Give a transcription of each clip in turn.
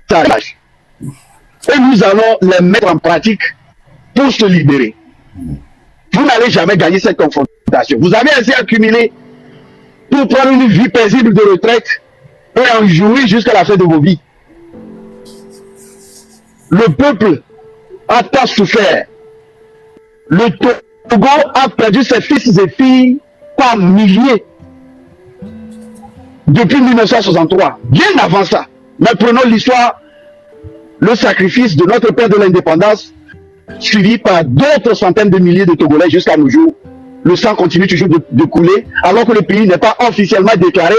tâche. Et nous allons les mettre en pratique pour se libérer. Vous n'allez jamais gagner cette confrontation. Vous avez assez accumulé pour prendre une vie paisible de retraite et en jouir jusqu'à la fin de vos vies. Le peuple a tant souffert. Le Togo a perdu ses fils et filles par milliers depuis 1963, bien avant ça. Mais prenons l'histoire, le sacrifice de notre père de l'indépendance, suivi par d'autres centaines de milliers de Togolais jusqu'à nos jours. Le sang continue toujours de couler, alors que le pays n'est pas officiellement déclaré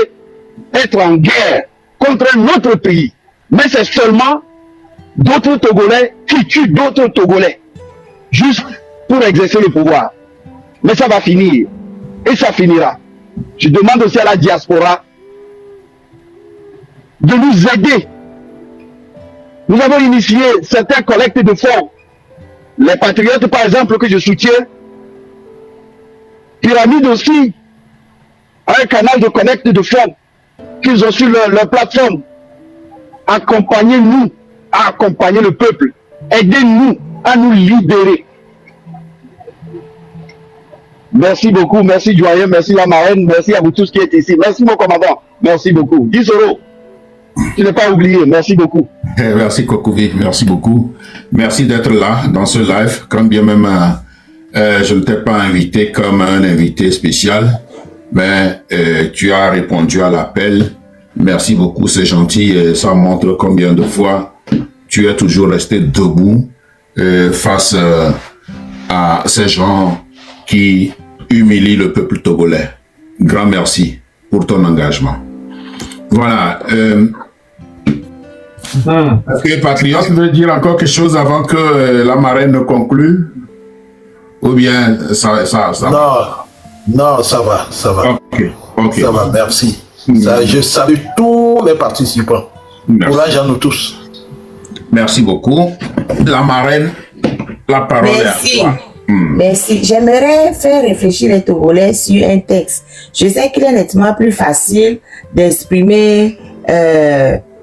être en guerre contre un autre pays. Mais c'est seulement d'autres Togolais qui tuent d'autres Togolais, juste pour exercer le pouvoir. Mais ça va finir, et ça finira. Je demande aussi à la diaspora de nous aider. Nous avons initié certains collectes de fonds. Les patriotes, par exemple, que je soutiens, Pyramide aussi, a un canal de collecte de fonds qu'ils ont sur leur plateforme. Accompagnez-nous à accompagner le peuple. Aidez-nous à nous libérer. Merci beaucoup, merci Joyeux, merci la marraine, merci à vous tous qui êtes ici. Merci mon commandant, merci beaucoup. 10 euros, tu n'es pas oublié, merci beaucoup. Merci Kokovi, merci beaucoup. Merci d'être là dans ce live, quand bien même je ne t'ai pas invité comme un invité spécial, mais tu as répondu à l'appel. Merci beaucoup, c'est gentil et ça montre combien de fois tu es toujours resté debout face à ces gens qui humilient le peuple togolais. Grand merci pour ton engagement. Voilà. Est-ce que Patriote veut dire encore quelque chose avant que la marraine ne conclue? Ou bien ça Non, ça va. Ok. Ça va, merci. Je salue tous les participants. Courage à nous tous. Merci beaucoup. La marraine, la parole est à toi. Merci. J'aimerais faire réfléchir les Togolais sur un texte. Je sais qu'il est nettement plus facile d'exprimer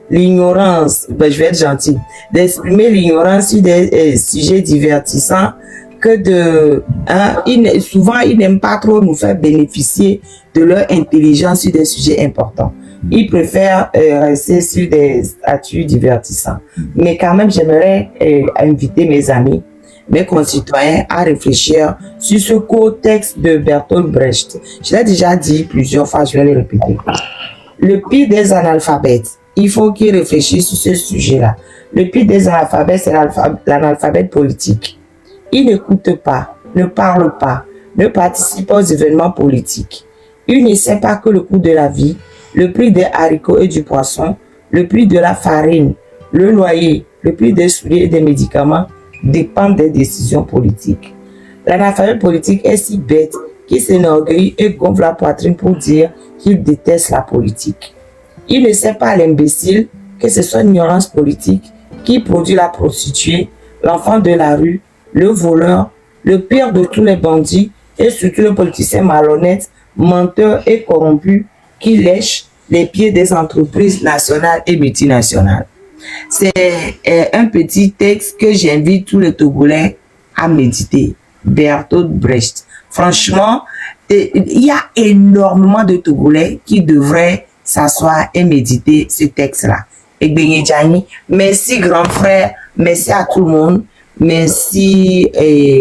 l'ignorance, je vais être gentil, d'exprimer l'ignorance sur des sujets divertissants que souvent ils n'aiment pas trop nous faire bénéficier de leur intelligence sur des sujets importants. Ils préfèrent rester sur des statuts divertissants. Mais quand même, j'aimerais inviter mes amis, mes concitoyens à réfléchir sur ce court texte de Bertolt Brecht. Je l'ai déjà dit plusieurs fois, je vais le répéter. Le pire des analphabètes, il faut qu'ils réfléchissent sur ce sujet-là. Le pire des analphabètes, c'est l'analphabète politique. Il n'écoute pas, ne parle pas, ne participe pas aux événements politiques. Il ne sait pas que le coût de la vie, le prix des haricots et du poisson, le prix de la farine, le loyer, le prix des souliers et des médicaments dépendent des décisions politiques. L'analphabète politique est si bête qu'il s'enorgueillit et gonfle la poitrine pour dire qu'il déteste la politique. Il ne sait pas, l'imbécile, que c'est son ignorance politique qui produit la prostituée, l'enfant de la rue, le voleur, le pire de tous les bandits et surtout le politicien malhonnête, menteur et corrompu qui lèche les pieds des entreprises nationales et multinationales. C'est un petit texte que j'invite tous les Togolais à méditer. Bertolt Brecht. Franchement, il y a énormément de Togolais qui devraient s'asseoir et méditer ce texte-là. Merci grand frère, merci à tout le monde. Merci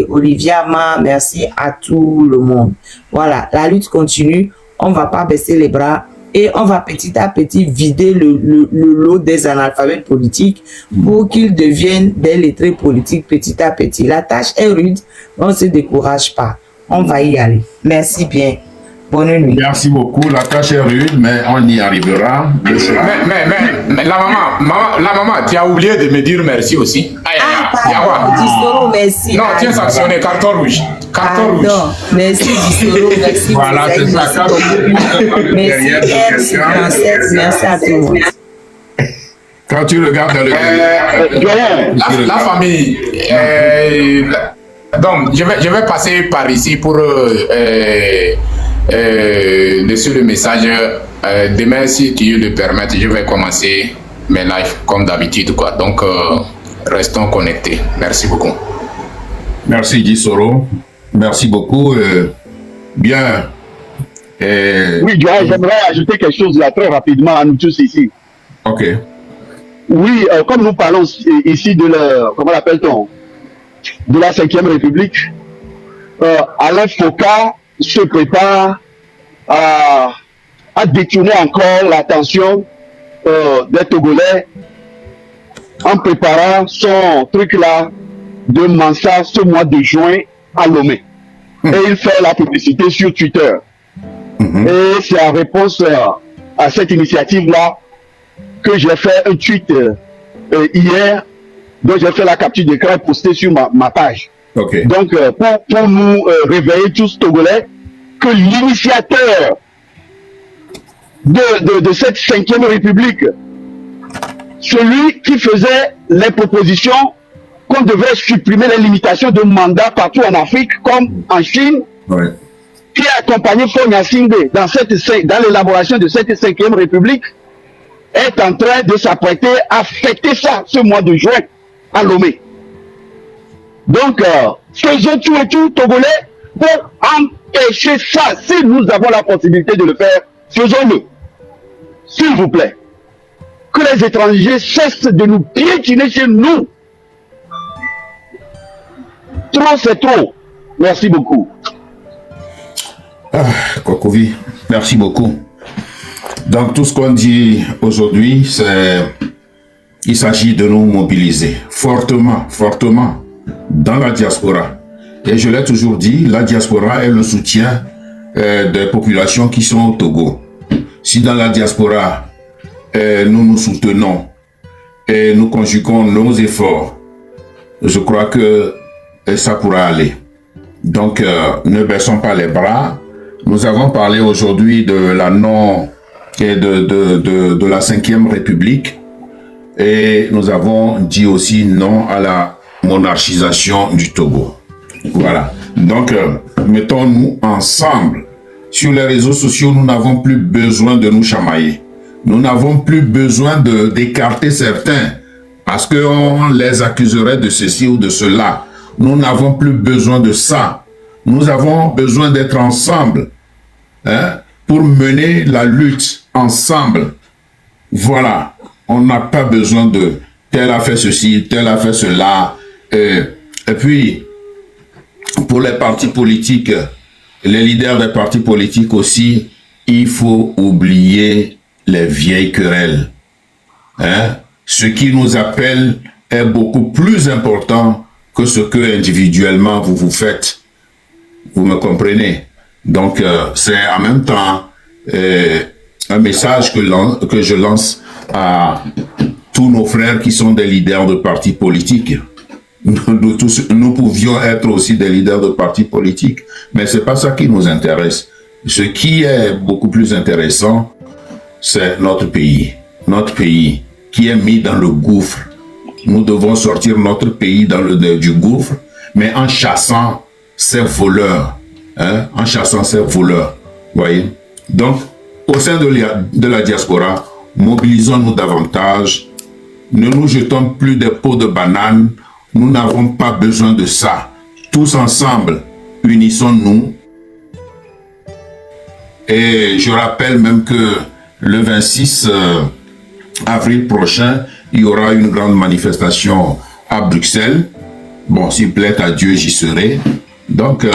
Olivia Ma, merci à tout le monde. Voilà, la lutte continue, on ne va pas baisser les bras et on va petit à petit vider le lot des analphabètes politiques pour qu'ils deviennent des lettrés politiques petit à petit. La tâche est rude, on ne se décourage pas. On va y aller. Merci bien. Bonne nuit. Merci beaucoup. La tâche est rude, mais on y arrivera. Mais la maman, tu as oublié de me dire merci aussi. Distoro, merci. Non, tu es sanctionné, carton rouge. Carton rouge. Merci, Distoro, merci. Voilà, c'est ça. Merci à tout le monde. Quand tu regardes dans le... La famille... donc, je vais passer par ici pour... laisser le message. Demain, si tu le permets, je vais commencer mes lives comme d'habitude, quoi. Donc, restons connectés. Merci beaucoup. Merci, Gisoro. Merci beaucoup. Bien. Oui, j'aimerais ajouter quelque chose là très rapidement à nous tous ici. Ok. Oui, comme nous parlons ici de la, comment l'appelle-t-on, de la 5e République, Alain Foka se prépare à détourner encore l'attention des Togolais en préparant son truc là de Mansa ce mois de juin à Lomé. Et il fait la publicité sur Twitter. Et c'est en réponse à cette initiative-là que j'ai fait un tweet hier, dont j'ai fait la capture d'écran postée sur ma page. Okay. Donc, pour nous réveiller tous Togolais, que l'initiateur de cette 5e République, celui qui faisait les propositions qu'on devrait supprimer les limitations de mandat partout en Afrique, comme en Chine, ouais, qui a accompagné Fonya Singbe dans l'élaboration de cette 5e République, est en train de s'apprêter à fêter ça ce mois de juin à Lomé. Donc, faisons tout et tout, Togolais, pour empêcher ça. Si nous avons la possibilité de le faire, faisons-le. S'il vous plaît. Que les étrangers cessent de nous piétiner chez nous. Trop, c'est trop. Merci beaucoup. Kokovi, merci beaucoup. Donc, tout ce qu'on dit aujourd'hui, il s'agit de nous mobiliser fortement, fortement dans la diaspora. Et je l'ai toujours dit, la diaspora est le soutien des populations qui sont au Togo. Si dans la diaspora, nous nous soutenons et nous conjuguons nos efforts, je crois que ça pourra aller. Donc, ne baissons pas les bras. Nous avons parlé aujourd'hui de la de la 5e République et nous avons dit aussi non à la monarchisation du Togo. Voilà. Donc, mettons-nous ensemble. Sur les réseaux sociaux, nous n'avons plus besoin de nous chamailler. Nous n'avons plus besoin d'écarter certains parce qu'on les accuserait de ceci ou de cela. Nous n'avons plus besoin de ça. Nous avons besoin d'être ensemble, hein, pour mener la lutte ensemble. Voilà. On n'a pas besoin de tel a fait ceci, tel a fait cela. Et puis, pour les partis politiques, les leaders des partis politiques aussi, il faut oublier les vieilles querelles. Hein? Ce qui nous appelle est beaucoup plus important que ce que individuellement vous faites. Vous me comprenez? Donc, c'est en même temps un message que je lance à tous nos frères qui sont des leaders de partis politiques. Nous pouvions être aussi des leaders de partis politiques, mais c'est pas ça qui nous intéresse. Ce qui est beaucoup plus intéressant, c'est notre pays qui est mis dans le gouffre. Nous devons sortir notre pays du gouffre, mais en chassant ces voleurs, hein, en chassant ces voleurs. Voyez. Donc, au sein de la diaspora, mobilisons-nous davantage. Ne nous jetons plus des peaux de banane. Nous n'avons pas besoin de ça. Tous ensemble, unissons-nous. Et je rappelle même que le 26 avril prochain, il y aura une grande manifestation à Bruxelles. Bon, s'il plaît à Dieu, j'y serai. Donc,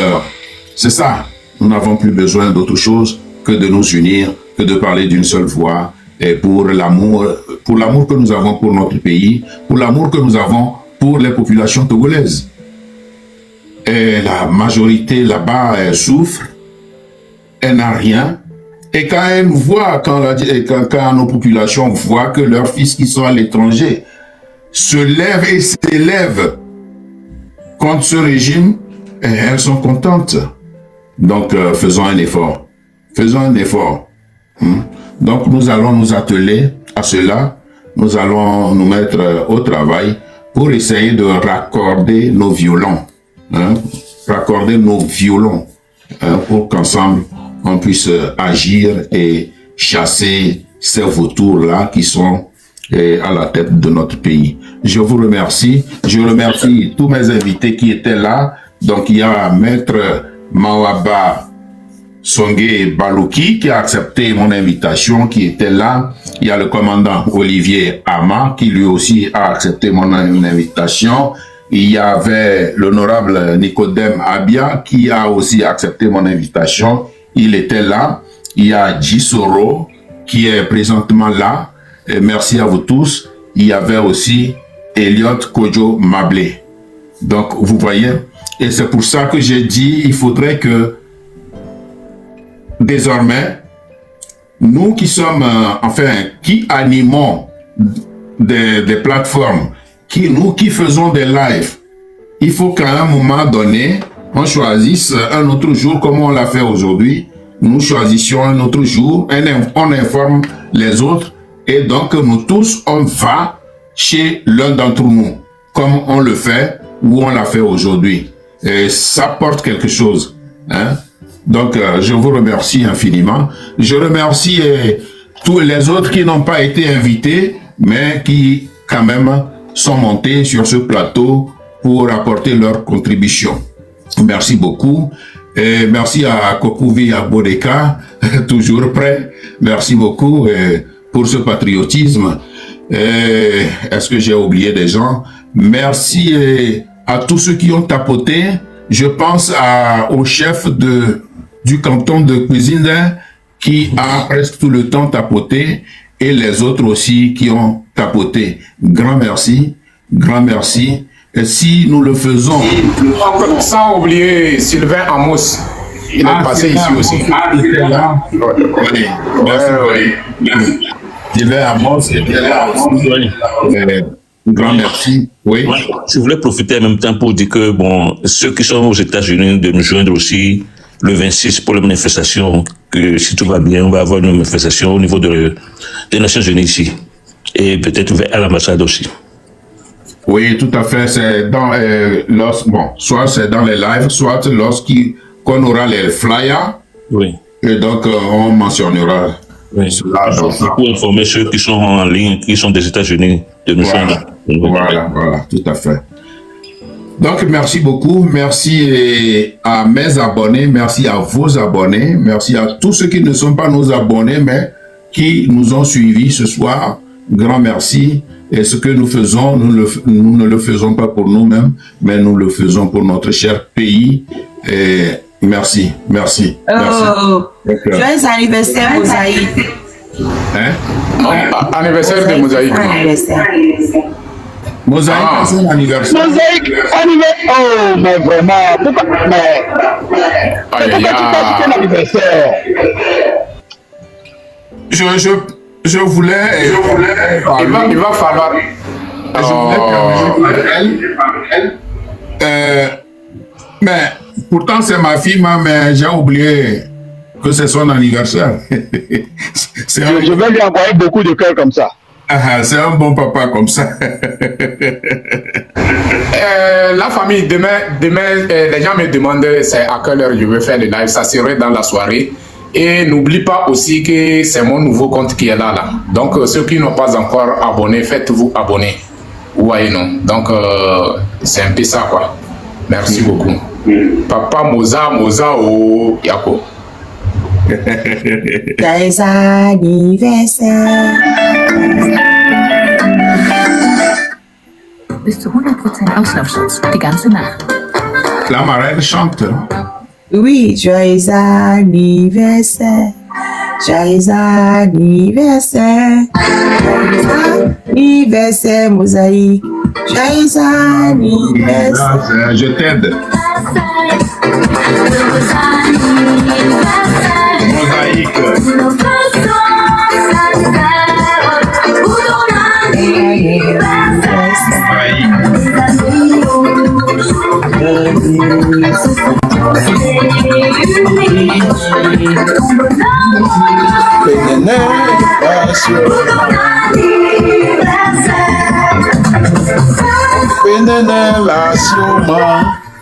c'est ça. Nous n'avons plus besoin d'autre chose que de nous unir, que de parler d'une seule voix. Et pour l'amour que nous avons pour notre pays, pour l'amour que nous avons pour les populations togolaises. Et la majorité là-bas, elle souffre, elle n'a rien. Et quand elle voit, quand nos populations voient que leurs fils qui sont à l'étranger se lèvent et s'élèvent contre ce régime, elles sont contentes. Donc, faisons un effort. Faisons un effort. Donc, nous allons nous atteler à cela. Nous allons nous mettre au travail pour essayer de raccorder nos violons. Raccorder nos violons pour qu'ensemble, on puisse agir et chasser ces vautours-là qui sont à la tête de notre pays. Je vous remercie. Je remercie tous mes invités qui étaient là. Donc, il y a Maître Mawaba Songé Balouki qui a accepté mon invitation, qui était là. Il y a le commandant Olivier Ama qui lui aussi a accepté mon invitation. Il y avait l'honorable Nicodème Abia qui a aussi accepté mon invitation. Il était là. Il y a Jisoro qui est présentement là. Et merci à vous tous. Il y avait aussi Elliot Kojo Mablé. Donc, vous voyez, et c'est pour ça que j'ai dit, il faudrait que désormais, nous qui sommes, qui animons des plateformes, nous qui faisons des lives, il faut qu'à un moment donné, on choisisse un autre jour comme on l'a fait aujourd'hui. Nous choisissions un autre jour, on informe les autres et donc nous tous, on va chez l'un d'entre nous, comme on le fait ou on l'a fait aujourd'hui. Et ça porte quelque chose. Hein? Donc, je vous remercie infiniment. Je remercie tous les autres qui n'ont pas été invités, mais qui, quand même, sont montés sur ce plateau pour apporter leur contribution. Merci beaucoup. Et merci à Kokuvi Abodeka, toujours prêt. Merci beaucoup pour ce patriotisme. Est-ce que j'ai oublié des gens? Merci à tous ceux qui ont tapoté. Je pense au chef du canton de Cuisine qui a presque tout le temps tapoté et les autres aussi qui ont tapoté. Grand merci, grand merci. Et si nous le faisons... Sans oublier Sylvain Amos, il est passé ici aussi. Il était là. Oui, merci. Sylvain Amos était là aussi. Grand merci. Oui. Ouais, je voulais profiter en même temps pour dire que, bon, ceux qui sont aux États-Unis, de nous joindre aussi le 26 pour la manifestation, que si tout va bien, on va avoir une manifestation au niveau des Nations Unies ici. Et peut-être à l'ambassade aussi. Oui, tout à fait. C'est dans, soit c'est dans les lives, soit lorsqu'on aura les flyers. Oui. Et donc, on mentionnera. Oui. Cela, pour informer ceux qui sont en ligne, qui sont des États-Unis, de nous joindre. Voilà, tout à fait. Donc, merci beaucoup. Merci à mes abonnés. Merci à vos abonnés. Merci à tous ceux qui ne sont pas nos abonnés, mais qui nous ont suivis ce soir. Grand merci. Et ce que nous faisons, nous ne le faisons pas pour nous-mêmes, mais nous le faisons pour notre cher pays. Et merci. Joyeux anniversaire, Mosaïque. Hein? Anniversaire de Mosaïque. Mosaïque, c'est son anniversaire. Mosaïque, anniversaire. Oh, mais vraiment, pourquoi tu passes quel anniversaire? Je voulais il va falloir. Mais pourtant c'est ma fille, mais j'ai oublié que c'est son anniversaire. Je vais lui envoyer beaucoup de cœurs comme ça. C'est un bon papa comme ça. La famille, demain, les gens me demandent c'est à quelle heure je vais faire le live. Ça serait dans la soirée. Et n'oublie pas aussi que c'est mon nouveau compte qui est là. Donc, ceux qui n'ont pas encore abonné, faites-vous abonner. Vous voyez, non? Donc, c'est un peu ça, quoi. Merci beaucoup. Papa Moza, oh, Yako. Joyeux anniversaire. Bis zu 100% Auslaufschutz die ganze Nacht. La marraine chante. Oui, joyeux anniversaire. Joyeux anniversaire. Joyeux anniversaire, Mosaïque. Joyeux anniversaire. Je t'aide. Mosaïque.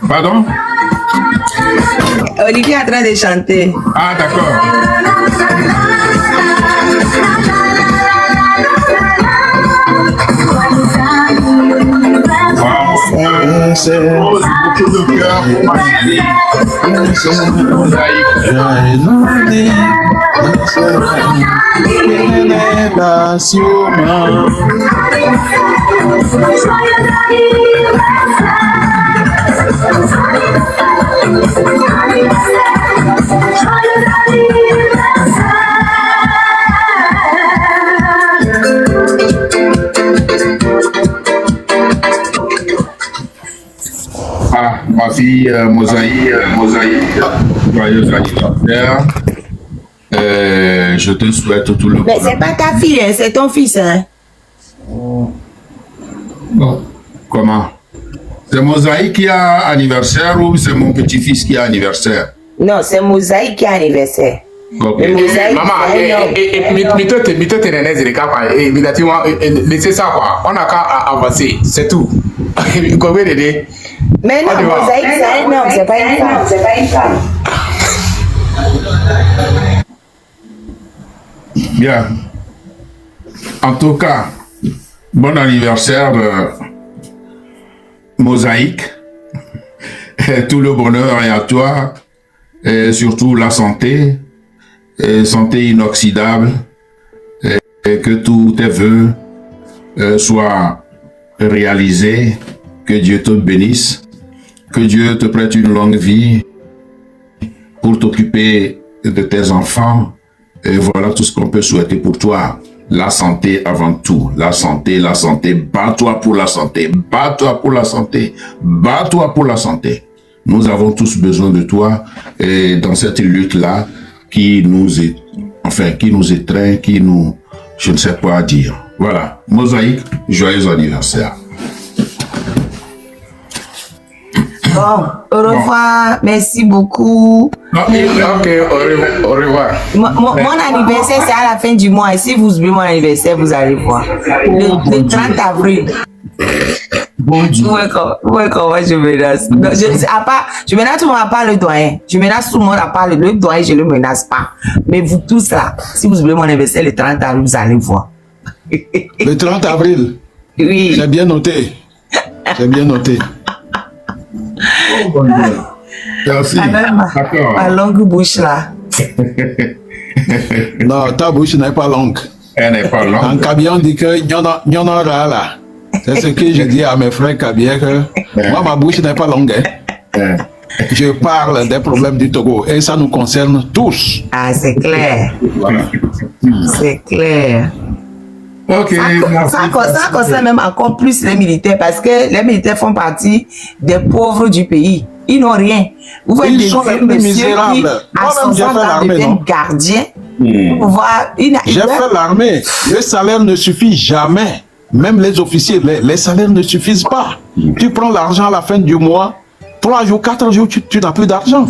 Pardon? Olivier est en train de chanter. Ah, d'accord. anniversaire. Pose beaucoup de cœur pour ma chérie. Mosaïque. Joyeux Ah, ma fille Mosaïque, joyeux anniversaire. Je te souhaite tout le Mais bonheur. c'est pas ta fille, hein, c'est ton fils. Hein. Comment? C'est Mosaïque qui a anniversaire ou c'est mon petit-fils qui a anniversaire? Non, c'est Mosaïque qui a anniversaire. Ok. Mais Mosaïque, Maman, c'est un homme. laissez ça quoi. On n'a qu'à avancer, c'est tout. Combien d'aider? Mais non, Mosaïque, c'est un homme, c'est pas une femme. C'est pas une femme. Bien. En tout cas, bon anniversaire, Mosaïque. Tout le bonheur est à toi. Et surtout la santé. Santé inoxydable. Et que tous tes vœux soient réalisés. Que Dieu te bénisse. Que Dieu te prête une longue vie pour t'occuper de tes enfants. Et voilà tout ce qu'on peut souhaiter pour toi. La santé avant tout. La santé, la santé. Bats-toi pour la santé. Bats-toi pour la santé. Bats-toi pour la santé. Nous avons tous besoin de toi et dans cette lutte-là qui nous étreint, qui nous... Je ne sais pas dire. Voilà. Mosaïque, joyeux anniversaire. Bon, au revoir, merci beaucoup. Ok, au revoir. Mon anniversaire, c'est à la fin du mois. Et si vous oubliez mon anniversaire, vous allez voir. Le 30 avril. Bon Dieu. Ouais, comment je menace. Non, je menace tout le monde à part le doyen. Je menace tout le monde à part le doyen, je ne le menace pas. Mais vous tous là, si vous oubliez mon anniversaire le 30 avril, vous allez voir. Le 30 avril. Oui. J'ai bien noté. J'ai bien noté. Merci. D'accord. Ma longue bouche là. Non, ta bouche n'est pas longue. Elle n'est pas En longue. Kabia, on dit que n'y en a là. C'est ce que je dis à mes frères Kabia que moi, ma bouche n'est pas longue. Hein. Je parle des problèmes du Togo et ça nous concerne tous. Ah, c'est clair. Voilà. C'est clair. Ok, merci. Ça concerne même encore plus les militaires parce que les militaires font partie des pauvres du pays. Ils n'ont rien. Vous voyez Ils des sont les vieux plus monsieur misérables. qui, à Moi-même, 60 j'ai fait ans, l'armée, deviennent non? gardiens. Pour voir, J'ai fait l'armée. Le salaire ne suffit jamais. Même les officiers, les salaires ne suffisent pas. Tu prends l'argent à la fin du mois, 3 jours, 4 jours, tu n'as plus d'argent.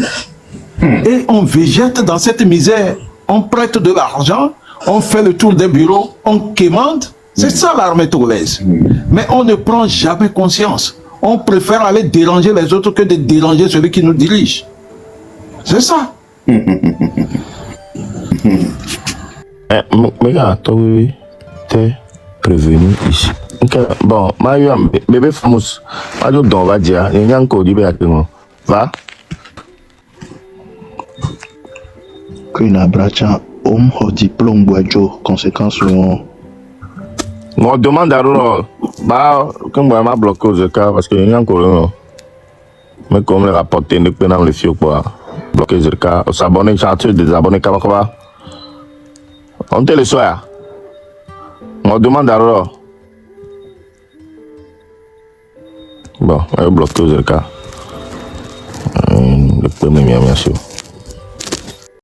Et on végète dans cette misère. On prête de l'argent, on fait le tour des bureaux, on quémande. C'est ça l'armée togolaise. Mais on ne prend jamais conscience. On préfère aller déranger les autres que de déranger celui qui nous dirige. C'est ça. Mais regarde, toi, oui, t'es prévenu ici. Ok, bon, bébé famous, on va dire, il y a encore du bien va. Que na bracha homme au diplôme boijo conséquence On demande à l'eau, comme on m'a bloqué aux cas parce qu'il y a encore mais comme le rapporter ne peut pas le faire quoi. Bloquer les cas, s'abonner, chanter, désabonner, comment. On te le soir. On demande à l'eau. Bon, on bloqué aux cas. Le premier, bien sûr.